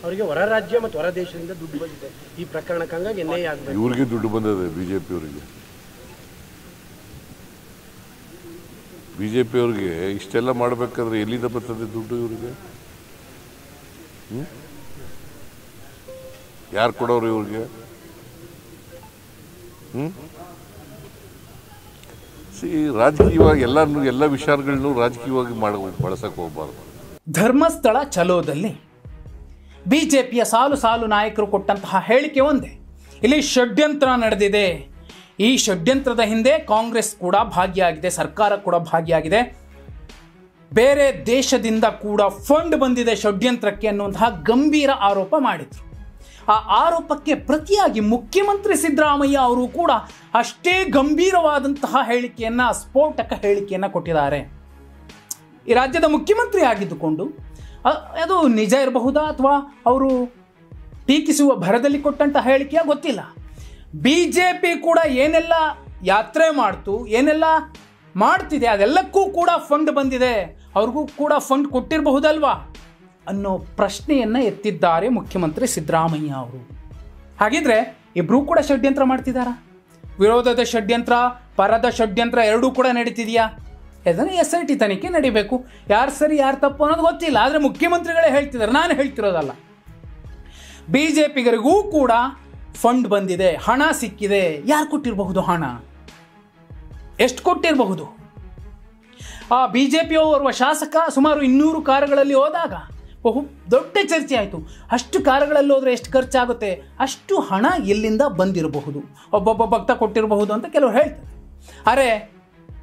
ಅವರಿಗೆ ಹೊರ ರಾಜ್ಯ ಮತ್ತು ಹೊರ ದೇಶದಿಂದ ದುಡ್ಡು ಬಂದಿದೆ ಈ ಪ್ರಕರಣಕ್ಕೆ, ಹಂಗಾಗಿ ನ್ಯಾಯ ಆಗಬೇಕು. ಇವ್ರಿಗೆ ದುಡ್ಡು ಬಂದಿದೆ ಬಿಜೆಪಿಯವರಿಗೆ. ಬಿಜೆಪಿಯವ್ರಿಗೆ ಇಷ್ಟೆಲ್ಲ ಮಾಡಬೇಕಾದ್ರೆ ಎಲ್ಲಿಂದ ಬರ್ತದೆ ದುಡ್ಡು ಇವರಿಗೆ? ಯಾರು ಕೊಡೋರು ಇವ್ರಿಗೆ? ರಾಜಕೀಯವಾಗಿ ಎಲ್ಲ ವಿಚಾರಗಳನ್ನು ರಾಜಕೀಯವಾಗಿ ಬಳಸಕ್ಕೆ ಹೋಗಬಾರ್ದು. ಧರ್ಮಸ್ಥಳ ಚಲೋದಲ್ಲಿ ಬಿಜೆಪಿಯ ಸಾಲು ಸಾಲು ನಾಯಕರು ಕೊಟ್ಟಂತಹ ಹೇಳಿಕೆ ಒಂದೇ, ಇಲ್ಲಿ ಷಡ್ಯಂತ್ರ ನಡೆದಿದೆ. ಈ ಷಡ್ಯಂತ್ರದ ಹಿಂದೆ ಕಾಂಗ್ರೆಸ್ ಕೂಡ ಭಾಗಿಯಾಗಿದೆ, ಸರ್ಕಾರ ಕೂಡ ಭಾಗಿಯಾಗಿದೆ, ಬೇರೆ ದೇಶದಿಂದ ಕೂಡ ಫಂಡ್ ಬಂದಿದೆ ಷಡ್ಯಂತ್ರಕ್ಕೆ ಅನ್ನುವಂತಹ ಗಂಭೀರ ಆರೋಪ ಮಾಡಿದರು. ಆ ಆರೋಪಕ್ಕೆ ಪ್ರತಿಯಾಗಿ ಮುಖ್ಯಮಂತ್ರಿ ಸಿದ್ದರಾಮಯ್ಯ ಅವರು ಕೂಡ ಅಷ್ಟೇ ಗಂಭೀರವಾದಂತಹ ಹೇಳಿಕೆಯನ್ನು, ಸ್ಫೋಟಕ ಹೇಳಿಕೆಯನ್ನು ಕೊಟ್ಟಿದ್ದಾರೆ. ಈ ರಾಜ್ಯದ ಮುಖ್ಯಮಂತ್ರಿ ಆಗಿದ್ದುಕೊಂಡು ಅದು ನಿಜ ಇರಬಹುದಾ ಅಥವಾ ಅವರು ಟೀಕಿಸುವ ಭರದಲ್ಲಿ ಕೊಟ್ಟಂತಹ ಹೇಳಿಕೆಯ ಗೊತ್ತಿಲ್ಲ. ಬಿಜೆಪಿ ಕೂಡ ಏನೆಲ್ಲ ಯಾತ್ರೆ ಮಾಡ್ತು, ಏನೆಲ್ಲ ಮಾಡ್ತಿದೆ, ಅದೆಲ್ಲಕ್ಕೂ ಕೂಡ ಫಂಡ್ ಬಂದಿದೆ, ಅವ್ರಿಗೂ ಕೂಡ ಫಂಡ್ ಕೊಟ್ಟಿರಬಹುದಲ್ವಾ ಅನ್ನೋ ಪ್ರಶ್ನೆಯನ್ನು ಎತ್ತಿದ್ದಾರೆ ಮುಖ್ಯಮಂತ್ರಿ ಸಿದ್ದರಾಮಯ್ಯ ಅವರು. ಹಾಗಿದ್ರೆ ಇಬ್ಬರೂ ಕೂಡ ಷಡ್ಯಂತ್ರ ಮಾಡ್ತಿದ್ದಾರಾ? ವಿರೋಧದ ಷಡ್ಯಂತ್ರ, ಪರದ ಷಡ್ಯಂತ್ರ ಎರಡೂ ಕೂಡ ನಡೀತಿದೆಯಾ? ಅದನ್ನು SIT ತನಿಖೆ ನಡಿಬೇಕು. ಯಾರು ಸರಿ ಯಾರು ತಪ್ಪು ಅನ್ನೋದು ಗೊತ್ತಿಲ್ಲ, ಆದರೆ ಮುಖ್ಯಮಂತ್ರಿಗಳೇ ಹೇಳ್ತಿದ್ದಾರೆ, ನಾನು ಹೇಳ್ತಿರೋದಲ್ಲ. ಬಿಜೆಪಿಗರಿಗೂ ಕೂಡ ಫಂಡ್ ಬಂದಿದೆ, ಹಣ ಸಿಕ್ಕಿದೆ. ಯಾರು ಕೊಟ್ಟಿರಬಹುದು ಹಣ? ಎಷ್ಟು ಕೊಟ್ಟಿರಬಹುದು? ಆ ಬಿಜೆಪಿಯೋರ್ವ ಶಾಸಕ ಸುಮಾರು 200 ಕಾರುಗಳಲ್ಲಿ ಹೋದಾಗ ಬಹು ದೊಡ್ಡ ಚರ್ಚೆ ಆಯಿತು. ಅಷ್ಟು ಕಾರುಗಳಲ್ಲಿ ಹೋದರೆ ಎಷ್ಟು ಖರ್ಚಾಗುತ್ತೆ, ಅಷ್ಟು ಹಣ ಎಲ್ಲಿಂದ ಬಂದಿರಬಹುದು, ಒಬ್ಬೊಬ್ಬ ಭಕ್ತ ಕೊಟ್ಟಿರಬಹುದು ಅಂತ ಕೆಲವರು ಹೇಳ್ತಾರೆ. ಆದರೆ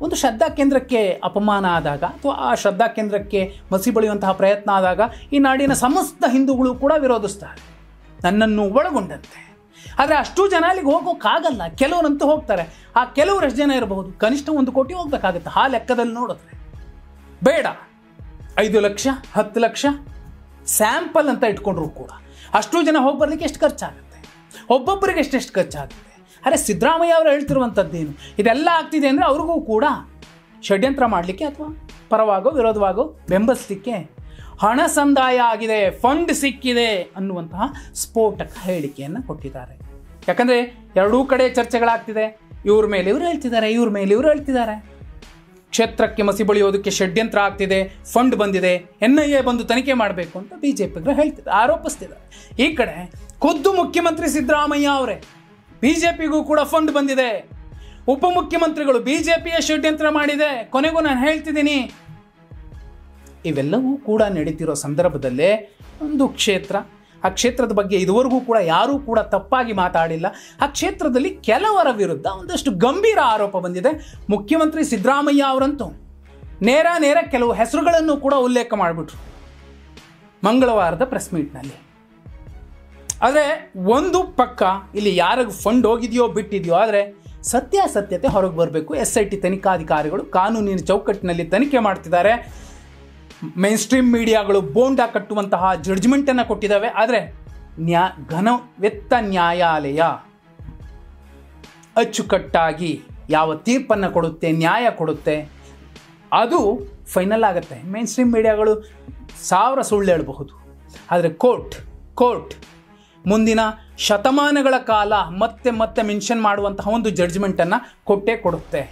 ಒಂದು ಶ್ರದ್ಧಾ ಕೇಂದ್ರಕ್ಕೆ ಅಪಮಾನ ಆದಾಗ ಅಥವಾ ಆ ಶ್ರದ್ಧಾ ಕೇಂದ್ರಕ್ಕೆ ಮಸಿ ಬಳಿಯುವಂತಹ ಪ್ರಯತ್ನ ಆದಾಗ ಈ ನಾಡಿನ ಸಮಸ್ತ ಹಿಂದೂಗಳು ಕೂಡ ವಿರೋಧಿಸ್ತಾರೆ, ನನ್ನನ್ನು ಒಳಗೊಂಡಂತೆ. ಆದರೆ ಅಷ್ಟು ಜನ ಅಲ್ಲಿಗೆ ಹೋಗೋಕ್ಕಾಗಲ್ಲ, ಕೆಲವರಂತೂ ಹೋಗ್ತಾರೆ. ಆ ಕೆಲವರು ಎಷ್ಟು ಜನ ಇರಬಹುದು? ಕನಿಷ್ಠ 1 ಕೋಟಿ ಹೋಗ್ಬೇಕಾಗುತ್ತೆ ಆ ಲೆಕ್ಕದಲ್ಲಿ ನೋಡಿದ್ರೆ. ಬೇಡ 5 ಲಕ್ಷ 10 ಲಕ್ಷ ಸ್ಯಾಂಪಲ್ ಅಂತ ಇಟ್ಕೊಂಡ್ರು ಕೂಡ ಅಷ್ಟು ಜನ ಹೋಗಿ ಬರಲಿಕ್ಕೆ ಎಷ್ಟು ಖರ್ಚಾಗುತ್ತೆ? ಒಬ್ಬೊಬ್ಬರಿಗೆ ಎಷ್ಟೆಷ್ಟು ಖರ್ಚಾಗುತ್ತೆ? ಅರೆ ಸಿದ್ದರಾಮಯ್ಯ ಅವರು ಹೇಳ್ತಿರುವಂಥದ್ದೇನು? ಇದೆಲ್ಲ ಆಗ್ತಿದೆ ಅಂದರೆ ಅವ್ರಿಗೂ ಕೂಡ ಷಡ್ಯಂತ್ರ ಮಾಡಲಿಕ್ಕೆ ಅಥವಾ ಪರವಾಗೋ ವಿರೋಧವಾಗೋ ಬೆಂಬಲಿಸಲಿಕ್ಕೆ ಹಣ ಸಂದಾಯ ಆಗಿದೆ, ಫಂಡ್ ಸಿಕ್ಕಿದೆ ಅನ್ನುವಂತಹ ಸ್ಫೋಟಕ ಹೇಳಿಕೆಯನ್ನು ಕೊಟ್ಟಿದ್ದಾರೆ. ಯಾಕಂದರೆ ಎರಡೂ ಕಡೆ ಚರ್ಚೆಗಳಾಗ್ತಿದೆ. ಇವ್ರ ಮೇಲೆ ಇವರು ಹೇಳ್ತಿದ್ದಾರೆ, ಇವ್ರ ಮೇಲೆ ಇವರು ಹೇಳ್ತಿದ್ದಾರೆ. ಕ್ಷೇತ್ರಕ್ಕೆ ಮಸಿ ಬಳಿಯೋದಕ್ಕೆ ಷಡ್ಯಂತ್ರ ಆಗ್ತಿದೆ, ಫಂಡ್ ಬಂದಿದೆ, NIA ಬಂದು ತನಿಖೆ ಮಾಡಬೇಕು ಅಂತ ಬಿಜೆಪಿಗರು ಹೇಳ್ತಿದ್ದಾರೆ, ಆರೋಪಿಸ್ತಿದ್ದಾರೆ. ಈ ಕಡೆ ಖುದ್ದು ಮುಖ್ಯಮಂತ್ರಿ ಸಿದ್ದರಾಮಯ್ಯ ಅವರೇ ಬಿಜೆಪಿಗೂ ಕೂಡ ಫಂಡ್ ಬಂದಿದೆ, ಉಪಮುಖ್ಯಮಂತ್ರಿಗಳು ಬಿಜೆಪಿಯ ಷಡ್ಯಂತ್ರ ಮಾಡಿದೆ, ಕೊನೆಗೂ ನಾನು ಹೇಳ್ತಿದ್ದೀನಿ. ಇವೆಲ್ಲವೂ ಕೂಡ ನಡೀತಿರೋ ಸಂದರ್ಭದಲ್ಲೇ ಒಂದು ಕ್ಷೇತ್ರ, ಆ ಕ್ಷೇತ್ರದ ಬಗ್ಗೆ ಇದುವರೆಗೂ ಕೂಡ ಯಾರೂ ಕೂಡ ತಪ್ಪಾಗಿ ಮಾತಾಡಿಲ್ಲ. ಆ ಕ್ಷೇತ್ರದಲ್ಲಿ ಕೆಲವರ ವಿರುದ್ಧ ಒಂದಷ್ಟು ಗಂಭೀರ ಆರೋಪ ಬಂದಿದೆ. ಮುಖ್ಯಮಂತ್ರಿ ಸಿದ್ದರಾಮಯ್ಯ ಅವರಂತೂ ನೇರ ಕೆಲವು ಹೆಸರುಗಳನ್ನು ಕೂಡ ಉಲ್ಲೇಖ ಮಾಡಿಬಿಟ್ರು ಮಂಗಳವಾರದ ಪ್ರೆಸ್ ಮೀಟ್ನಲ್ಲಿ. ಆದರೆ ಒಂದು ಪಕ್ಕ ಇಲ್ಲಿ ಯಾರಿಗೂ ಫಂಡ್ ಹೋಗಿದೆಯೋ ಬಿಟ್ಟಿದೆಯೋ, ಆದರೆ ಸತ್ಯಾಸತ್ಯತೆ ಹೊರಗೆ ಬರಬೇಕು. SIT ತನಿಖಾಧಿಕಾರಿಗಳು ಕಾನೂನಿನ ಚೌಕಟ್ಟಿನಲ್ಲಿ ತನಿಖೆ ಮಾಡ್ತಿದ್ದಾರೆ. ಮೇನ್ ಸ್ಟ್ರೀಮ್ ಮೀಡಿಯಾಗಳು ಬೋಂಡಾ ಕಟ್ಟುವಂತಹ ಜಡ್ಜ್ಮೆಂಟನ್ನು ಕೊಟ್ಟಿದ್ದಾವೆ. ಆದರೆ ಘನವೆತ್ತ ನ್ಯಾಯಾಲಯ ಅಚ್ಚುಕಟ್ಟಾಗಿ ಯಾವ ತೀರ್ಪನ್ನು ಕೊಡುತ್ತೆ, ನ್ಯಾಯ ಕೊಡುತ್ತೆ, ಅದು ಫೈನಲ್ ಆಗುತ್ತೆ. ಮೇನ್ ಸ್ಟ್ರೀಮ್ ಮೀಡಿಯಾಗಳು 1000 ಸುಳ್ಳು ಹೇಳಬಹುದು, ಆದರೆ ಕೋರ್ಟ್ ಮುಂದಿನ ಶತಮಾನಗಳ ಕಾಲ ಮತ್ತೆ ಮೆನ್ಷನ್ ಮಾಡುವಂತಹ ಒಂದು ಜಡ್ಜ್ಮೆಂಟನ್ನು ಕೊಟ್ಟೇ ಕೊಡುತ್ತೆ.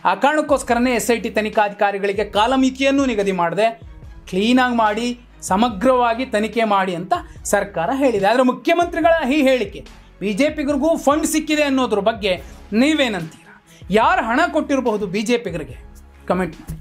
ಆ ಕಾರಣಕ್ಕೋಸ್ಕರನೇ SIT ತನಿಖಾಧಿಕಾರಿಗಳಿಗೆ ಕಾಲಮಿತಿಯನ್ನು ನಿಗದಿ ಮಾಡದೆ ಕ್ಲೀನಾಗಿ ಮಾಡಿ ಸಮಗ್ರವಾಗಿ ತನಿಖೆ ಮಾಡಿ ಅಂತ ಸರ್ಕಾರ ಹೇಳಿದೆ. ಆದರೆ ಮುಖ್ಯಮಂತ್ರಿಗಳ ಈ ಹೇಳಿಕೆ ಬಿಜೆಪಿಗರಿಗೂ ಫಂಡ್ ಸಿಕ್ಕಿದೆ ಅನ್ನೋದ್ರ ಬಗ್ಗೆ ನೀವೇನಂತೀರಾ? ಯಾರು ಹಣ ಕೊಟ್ಟಿರಬಹುದು ಬಿಜೆಪಿಗರಿಗೆ? ಕಮೆಂಟ್ ಮಾಡಿ.